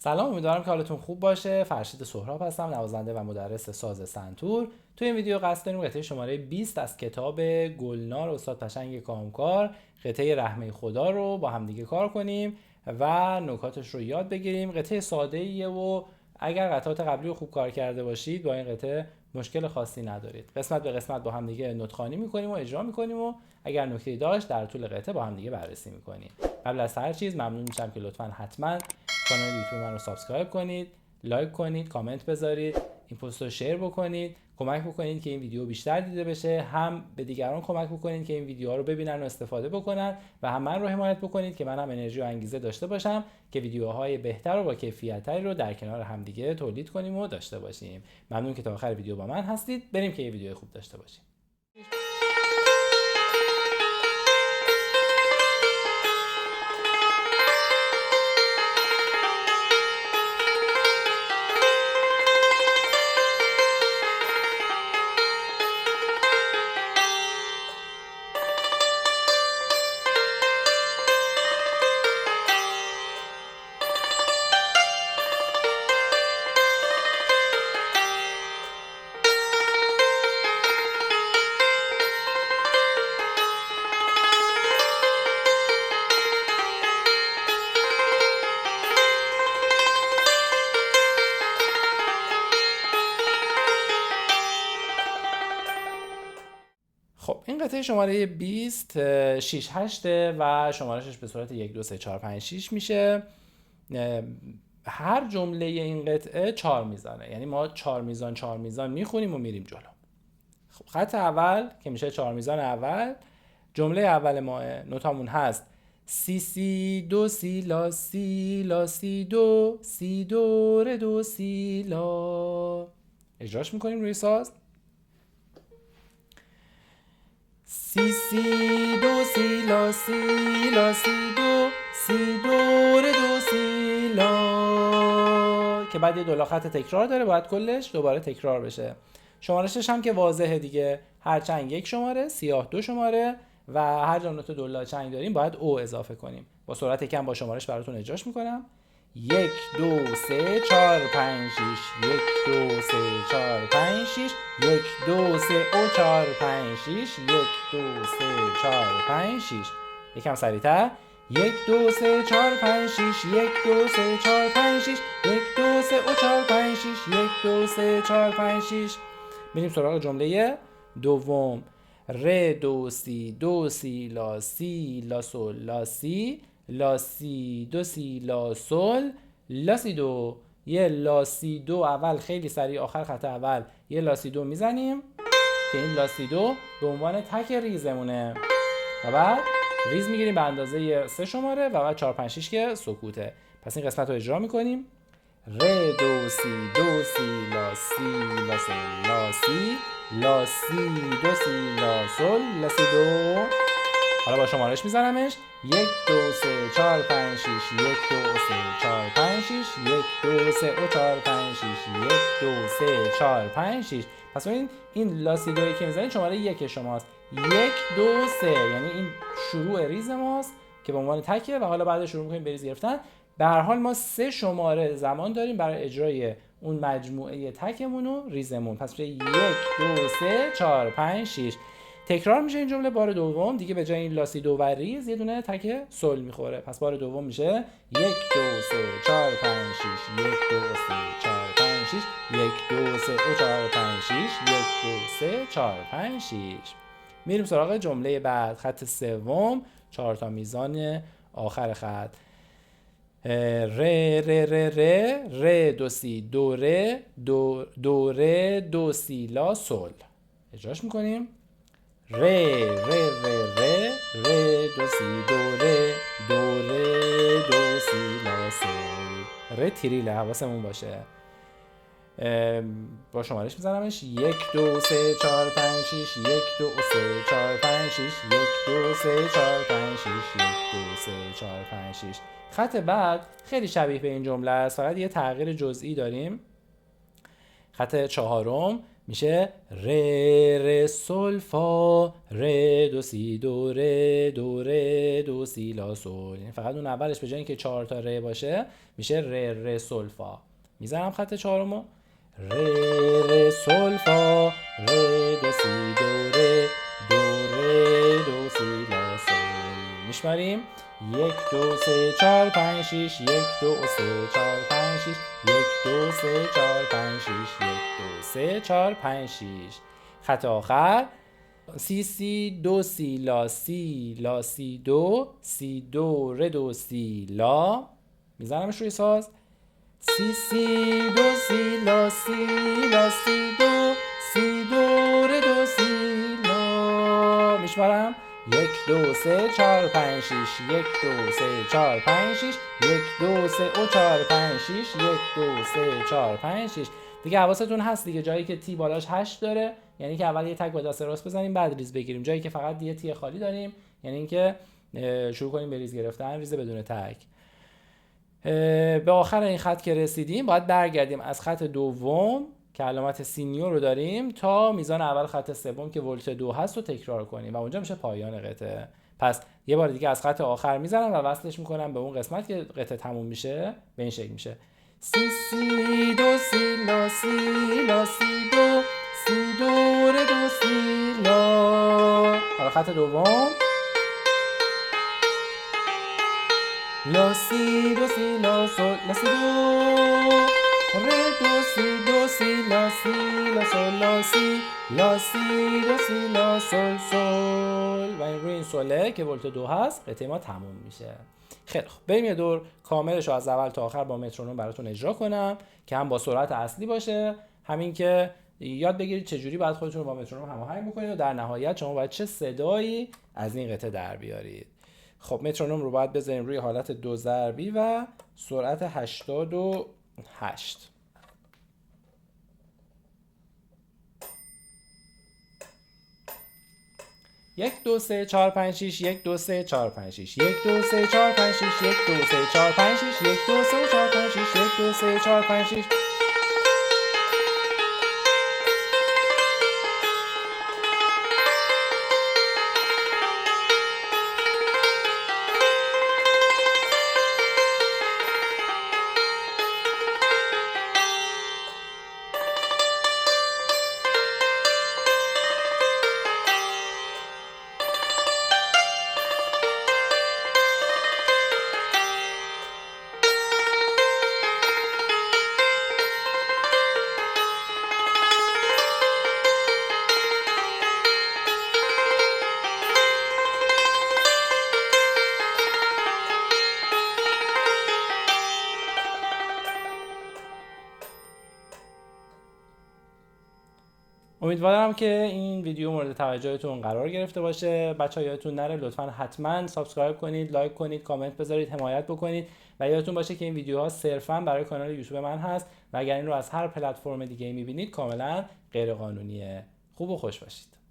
سلام، امیدوارم که حالتون خوب باشه. فرشید سهراب هستم، نوازنده و مدرس ساز سنتور. توی این ویدیو قصد داریم قطعه شماره 20 از کتاب گلنار استاد پشنگ کامکار، قطعه رحمه خدا رو با هم دیگه کار کنیم و نکاتش رو یاد بگیریم. قطعه ساده‌ایه و اگر قطعات قبلی رو خوب کار کرده باشید با این قطعه مشکل خاصی ندارید. قسمت به قسمت با هم دیگه نوت‌خوانی می‌کنیم و اجرا می‌کنیم و اگر نکته‌ای داشت در طول قطعه با هم دیگه بررسی می‌کنیم. قبل از هر چیز ممنون میشم که لطفاً حتماً کانال یوتیوب من رو سابسکرایب کنید، لایک کنید، کامنت بذارید، این پست رو شیر بکنید، کمک بکنید که این ویدیو بیشتر دیده بشه، هم به دیگران کمک بکنید که این ویدیوها رو ببینن و استفاده بکنن و هم من رو حمایت بکنید که منم انرژی و انگیزه داشته باشم که ویدیوهای بهتر و با کیفیت‌تری رو در کنار همدیگه تولید کنیم و داشته باشیم. ممنون که تا آخر ویدیو با من هستید. بریم که یه ویدیو خوب داشته باشیم. خب این قطعه شماره 20 6 8 و شمارشش به صورت 1 2 3 4 5 6 میشه. هر جمله این قطعه 4 میزانه، یعنی ما 4 میزان میخونیم و میریم جلو. خب خط اول که میشه 4 میزان اول، جمله اول ما نوتامون هست سی سی دو سی لا سی لا سی دو سی دو ره دو سی لا. اجراش میکنیم روی ساز. سی سی دو سی لا سی لا سی دو سی دو ره دو سی لا که بعد یه دولا خط تکرار داره، باید کلش دوباره تکرار بشه. شمارشش هم که واضحه دیگه، هر چنگ یک شماره، سیاه 2 شماره و هر جا نوت دولا چنگ داریم باید او اضافه کنیم. با سرعت کم با شمارش براتون اجراش میکنم. 1 2 3 4 5 6 1 2 3 4 5 6 1 2 3 و 4 5 6 1 2 3 4 5 6. یکم سریعتر. 1 2 3 4 5 6 1 2 3 4 5 6 1 2 3 و 4 5 6 1 2 3 4 5 6. میریم سراغ جمله دوم. ر دو سی لا سی لا سول لا سی لا سی دو سی لا سول لا سی دو. یه لا سی دو اول خیلی سریع آخر خط اول یه لا سی دو میزنیم که این لا سی دو به عنوان تک ریزمونه و بعد ریز میگیریم به اندازه 3 شماره و بعد 4 5 6 که سکوته. پس این قسمت رو اجرا میکنیم. ر دو سی لا سی لا سول لا سی لا سی دو سی لا سول لا سی دو. حالا با شمارش میزنمش. 1 2 3 4 5 6 1 2 3 4 5 6 1 2 3 و 4 5 6 1 2 3 4 5 6. پس ببین این لا سی دویی که میزنید شماره 1 شماست. 1 2 3 یعنی این شروع ریز ماست که به عنوان تکه و حالا بعد شروع می‌کنیم به ریز گرفتن. به هر حال ما 3 شماره زمان داریم برای اجرای اون مجموعه تکمون و ریزمون. پس میشه 1 2 3 4 5 6. تکرار میشه این جمله بار دوم دیگه، به جای این لاسی دو و ریز یه دونه تک سل میخوره. پس بار دوم میشه 1 2 3 4 5 6 1 2 3 4 5 6 1 2 3 و 4 5 6 1 2 3 4 5 6. میریم سراغ جمله بعد. خط سوم 4 تا میزان آخر خط. ر ر ر ر ر دو سی دو ر دو ر دو سی لا سل. اجراش میکنیم. ر ر ر ر ر دو سی دو ر دو ر دو سی لا سل. ر تریله، حواسمون باشه. با شمارش میزنمش. 1 2 3 4 5 6 1 2 3 4 5 6 1 2 3 4 5 6 1 2 3 4 5 6. خط بعد خیلی شبیه به این جمله است، فقط یه تغییر جزئی داریم. خط چهارم میشه ر سل فا ر دو سی دو ر دو سی لا سل. یعنی فقط اون اولش به جای اینکه 4 تا ر باشه میشه ر سل فا. میزنم خط چهارمو، ر سل فا ر دو سی دو دو سی لا سل. میشماریم 1 2 3 4 5 6 1 2 3 4 5 6 1 2 3 4 5 6 1 2 3 4 5 6. خط آخر سی دو سی لا سی دو ر دو سی لا. میزنمش روی ساز، سی دو سی لا سی دو ر دو سی لا. میشمارم 1 2 3 4 5 6 1 2 3 4 5 6 1 2 3 و 4 5 6 1 2 3 4 5 6. دیگه حواستون هست دیگه جایی که تی بالاش 8 داره یعنی که اول یه تک با دست راست بزنیم بعد ریز بگیریم. جایی که فقط یه تی خالی داریم یعنی اینکه شروع کنیم به ریز گرفتن، ریز بدون تک. به آخر این خط که رسیدیم باید برگردیم از خط دوم که علامت سینیور رو داریم تا میزان اول خط سوم که ولت 2 هست رو تکرار کنیم و اونجا میشه پایان قطعه. پس یه بار دیگه از خط آخر میزنم و وصلش میکنم به اون قسمت که قطعه تموم میشه. به این شکل میشه سی دو سی لا سی دو ر دو سی لا. حالا خط دوم لا سی دو سی لا سل لا سی دو ر دو سی لا سل لا سی دو سی لا سل و این روی این سله که ولت 2 هست قطعه ما تموم میشه. خیلی خب بریم یه دور کاملش رو از اول تا آخر با مترونوم براتون اجرا کنم که هم با سرعت اصلی باشه، همین که یاد بگیرید چجوری باید خودتون رو با مترونوم هماهنگ بکنید و در نهایت شما باید چه صدایی از این قطعه در بیارید. خب مترونوم رو باید بذاریم روی حالت 2 ضربی و سرعت 88. یک دو سه چهار پنج شیش یک دو سه چهار پنج شیش یک دو سه چهار پنج شیش یک دو سه چهار پنج شیش یک دو سه چهار پنج شیش یک دو سه چهار پنج شیش. امیدوارم که این ویدیو مورد توجهتون قرار گرفته باشه. بچه‌ها یادتون نره لطفاً حتما سابسکرایب کنید، لایک کنید، کامنت بذارید، حمایت بکنید و یادتون باشه که این ویدیوها صرفاً برای کانال یوتیوب من هست و اگر این رو از هر پلتفرم دیگه می‌بینید کاملاً غیر قانونیه. خوب و خوش باشید.